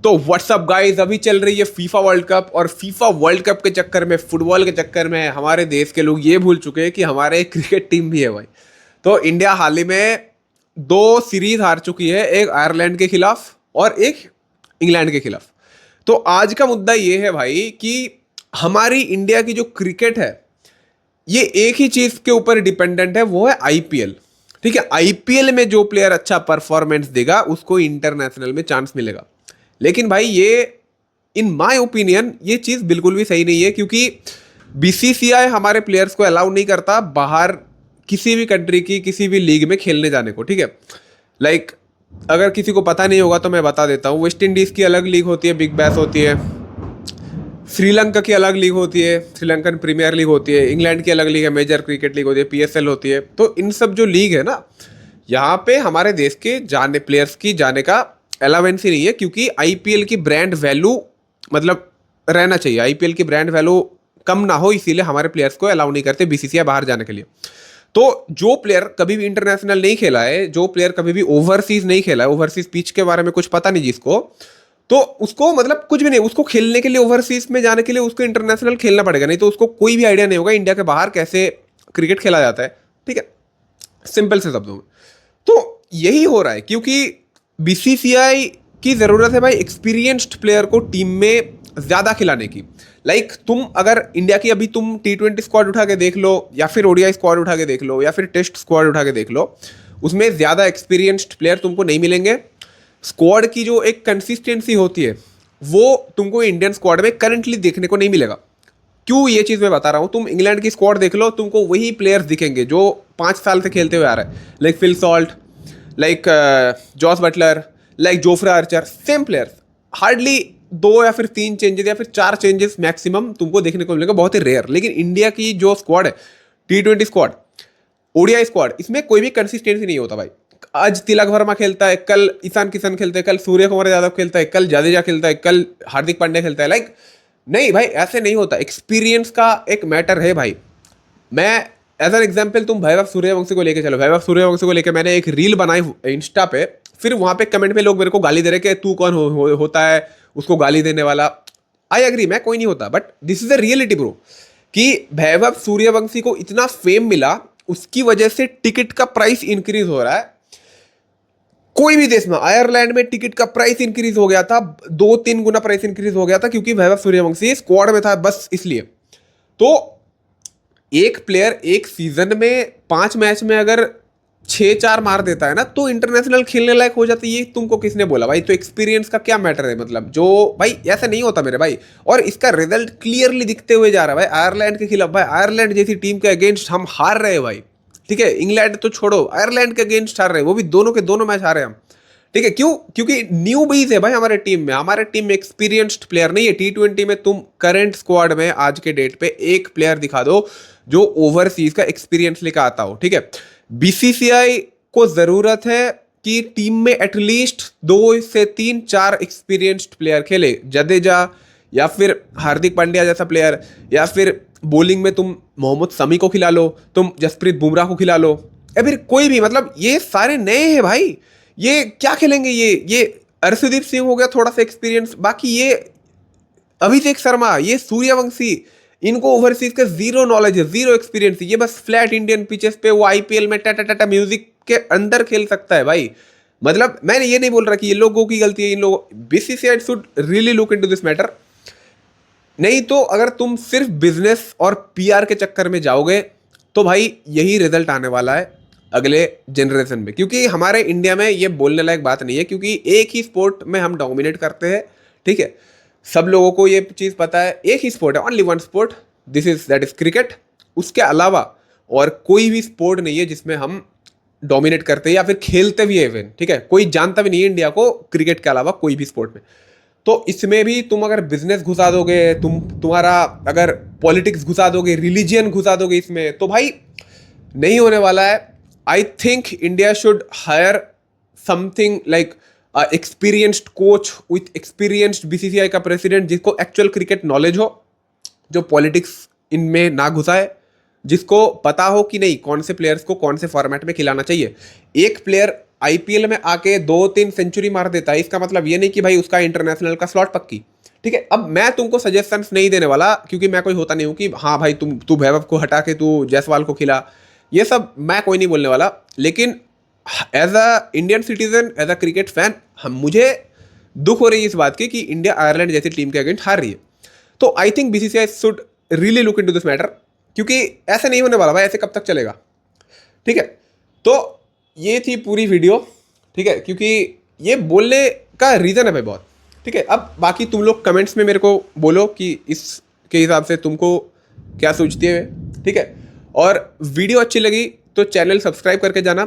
तो WhatsApp guys, अभी चल रही है फीफा वर्ल्ड कप, और फीफा वर्ल्ड कप के चक्कर में, फुटबॉल के चक्कर में हमारे देश के लोग ये भूल चुके हैं कि हमारे एक क्रिकेट टीम भी है भाई। तो इंडिया हाल ही में 2 सीरीज हार चुकी है, एक आयरलैंड के खिलाफ और एक इंग्लैंड के खिलाफ। तो आज का मुद्दा ये है भाई कि हमारी इंडिया की जो क्रिकेट है ये एक ही चीज के ऊपर डिपेंडेंट है, वो है आईपीएल। ठीक है, आईपीएल में जो प्लेयर अच्छा परफॉर्मेंस देगा उसको इंटरनेशनल में चांस मिलेगा। लेकिन भाई ये इन माय ओपिनियन ये चीज़ बिल्कुल भी सही नहीं है, क्योंकि बीसीसीआई हमारे प्लेयर्स को अलाउ नहीं करता बाहर किसी भी कंट्री की किसी भी लीग में खेलने जाने को। ठीक है, लाइक अगर किसी को पता नहीं होगा तो मैं बता देता हूँ, वेस्ट इंडीज़ की अलग लीग होती है, बिग बैश होती है। श्रीलंका की अलग लीग होती है, श्रीलंकन प्रीमियर लीग होती है। इंग्लैंड की अलग लीग है, मेजर क्रिकेट लीग होती है, पीएसएल होती है। तो इन सब जो लीग है ना, यहाँ पे हमारे देश के जाने प्लेयर्स की जाने का अलाउंस ही नहीं है, क्योंकि आईपीएल की ब्रांड वैल्यू मतलब रहना चाहिए, आईपीएल की ब्रांड वैल्यू कम ना हो, इसीलिए हमारे प्लेयर्स को अलाउ नहीं करते बीसीसीआई बाहर जाने के लिए। तो जो प्लेयर कभी भी इंटरनेशनल नहीं खेला है, जो प्लेयर कभी भी ओवरसीज नहीं खेला है, ओवरसीज पिच के बारे में कुछ पता नहीं जिसको, तो उसको मतलब कुछ भी नहीं, उसको खेलने के लिए ओवरसीज में जाने के लिए उसको इंटरनेशनल खेलना पड़ेगा, नहीं तो उसको कोई भी आइडिया नहीं होगा इंडिया के बाहर कैसे क्रिकेट खेला जाता है। ठीक है, सिंपल से शब्दों में तो यही हो रहा है, क्योंकि बीसीसीआई की ज़रूरत है भाई एक्सपीरियंस्ड प्लेयर को टीम में ज़्यादा खिलाने की। लाइक तुम अगर इंडिया की अभी तुम T20 स्क्वाड उठा के देख लो, या फिर ओडीआई स्क्वाड उठा के देख लो, या फिर टेस्ट स्क्वाड उठा के देख लो, उसमें ज़्यादा एक्सपीरियंस्ड प्लेयर तुमको नहीं मिलेंगे। स्क्वाड की जो एक कंसिस्टेंसी होती है वो तुमको इंडियन स्क्वाड में करंटली देखने को नहीं मिलेगा। क्यों ये चीज़ मैं बता रहा हूँ, तुम इंग्लैंड की स्क्वाड देख लो, तुमको वही प्लेयर्स दिखेंगे जो 5 साल से खेलते हुए आ रहे हैं, like Phil Salt, like Jos Buttler, like Jofra Archer, same players. Hardly 2 या फिर 3 चेंजेस या फिर 4 चेंजेस मैक्सिमम तुमको देखने को मिलेगा, बहुत ही रेयर। लेकिन इंडिया की जो स्क्वाड है, T20 स्क्वाड, ओडीआई स्क्वाड, इसमें कोई भी कंसिस्टेंसी नहीं होता भाई। आज तिलक वर्मा खेलता है, कल ईशान किशन खेलते हैं, कल सूर्य कुमार यादव खेलता है, कल जाडेजा खेलता है, कल हार्दिक पांड्या खेलता है। लाइक नहीं भाई, ऐसे नहीं होता। एक्सपीरियंस का एक मैटर है भाई। मैं एज एन एग्जाम्पल, तुम वैभव सूर्यवंशी को लेके चलो, वैभव सूर्यवंशी को लेके मैंने एक रील बनाई इंस्टा पे, फिर वहां पे कमेंट में लोग मेरे को गाली दे रहे कि तू कौन होता है उसको गाली देने वाला। आई एग्री, मैं कोई नहीं होता, but this is a reality bro, कि वैभव सूर्यवंशी को इतना फेम मिला, उसकी वजह से टिकट का प्राइस इंक्रीज हो रहा है। कोई भी देश में, आयरलैंड में टिकट का प्राइस इंक्रीज हो गया था, 2-3 गुना प्राइस इंक्रीज हो गया था, क्योंकि वैभव सूर्यवंशी स्क्वाड में था, बस इसलिए। तो एक प्लेयर एक सीजन में 5 मैच में अगर 6-4 मार देता है ना, तो इंटरनेशनल खेलने लायक हो जाती है। ये तुमको किसने बोला भाई? तो एक्सपीरियंस का क्या मैटर है, मतलब जो भाई ऐसा नहीं होता मेरे भाई। और इसका रिजल्ट क्लियरली दिखते हुए जा रहा है भाई, आयरलैंड के खिलाफ। भाई आयरलैंड जैसी टीम के अगेंस्ट हम हार रहे हैं भाई। ठीक है, इंग्लैंड तो छोड़ो, आयरलैंड के अगेंस्ट हार रहे हैं, वो भी दोनों के दोनों मैच हारे हम। ठीक है, क्यों? क्योंकि न्यू बीज है भाई हमारे टीम में, हमारे टीम में एक्सपीरियंस्ड प्लेयर नहीं है। T20 में तुम करंट स्क्वाड में आज के डेट पे एक प्लेयर दिखा दो जो ओवरसीज का एक्सपीरियंस लेकर आता हो। ठीक है, बीसीसीआई को जरूरत है कि टीम में एटलीस्ट 2 से 3-4 एक्सपीरियंस्ड प्लेयर खेले, जडेजा या फिर हार्दिक पांड्या जैसा प्लेयर, या फिर बॉलिंग में तुम मोहम्मद शमी को खिला लो, तुम जसप्रीत बुमराह को खिला लो, या फिर कोई भी। मतलब ये सारे नए हैं भाई, ये क्या खेलेंगे? ये अर्शदीप सिंह हो गया थोड़ा सा एक्सपीरियंस, बाकी ये अभिषेक शर्मा, ये सूर्यवंशी, इनको ओवरसीज का जीरो नॉलेज है, जीरो एक्सपीरियंस है। ये बस फ्लैट इंडियन पिचेस पे वो आईपीएल में टाटा टाटा म्यूजिक के अंदर खेल सकता है भाई। मतलब मैंने ये नहीं बोल रहा कि ये लोगों की गलती है, इन लोगों, BCCI should really look into this matter. नहीं तो अगर तुम सिर्फ बिजनेस और पीआर के चक्कर में जाओगे तो भाई यही रिजल्ट आने वाला है अगले जनरेशन में। क्योंकि हमारे इंडिया में ये बोलने लायक बात नहीं है, क्योंकि एक ही स्पोर्ट में हम डोमिनेट करते हैं। ठीक है, सब लोगों को ये चीज़ पता है, एक ही स्पोर्ट है, only one sport, that is cricket. उसके अलावा और कोई भी स्पोर्ट नहीं है जिसमें हम डोमिनेट करते हैं या फिर खेलते भी है इवन। ठीक है, कोई जानता भी नहीं है इंडिया को क्रिकेट के अलावा कोई भी स्पोर्ट में। तो इसमें भी तुम अगर बिजनेस घुसा दोगे, तुम्हारा अगर पॉलिटिक्स घुसा दोगे, रिलीजियन घुसा दोगे इसमें, तो भाई नहीं होने वाला है। I think India should higher something like experienced coach with experienced BCCI का प्रेसिडेंट, जिसको एक्चुअल क्रिकेट नॉलेज हो, जो पॉलिटिक्स इनमें ना घुसाए, जिसको पता हो कि नहीं कौन से प्लेयर्स को कौन से फॉर्मेट में खिलाना चाहिए। एक प्लेयर आईपीएल में आके 2-3 सेंचुरी मार देता है, इसका मतलब ये नहीं कि भाई उसका इंटरनेशनल का स्लॉट पक्की। ठीक है, अब मैं तुमको सजेशंस नहीं देने वाला, क्योंकि मैं कोई होता नहीं हूँ कि हाँ भाई तू वैभव को हटा के तू जायसवाल को खिला, ये सब मैं कोई नहीं बोलने वाला। लेकिन as a Indian citizen, as a cricket fan, हम मुझे दुख हो रही है इस बात की कि इंडिया आयरलैंड जैसी टीम के अगेंस्ट हार रही है। तो I think BCCI should really look into this matter, क्योंकि ऐसे नहीं होने वाला भाई, ऐसे कब तक चलेगा। ठीक है, तो ये थी पूरी वीडियो। ठीक है, क्योंकि ये बोलने का रीज़न है भाई बहुत। ठीक है, अब बाकी तुम लोग कमेंट्स में मेरे को बोलो कि इसके हिसाब से तुमको क्या सोचती है। ठीक है, और वीडियो अच्छी लगी तो चैनल सब्सक्राइब करके जाना।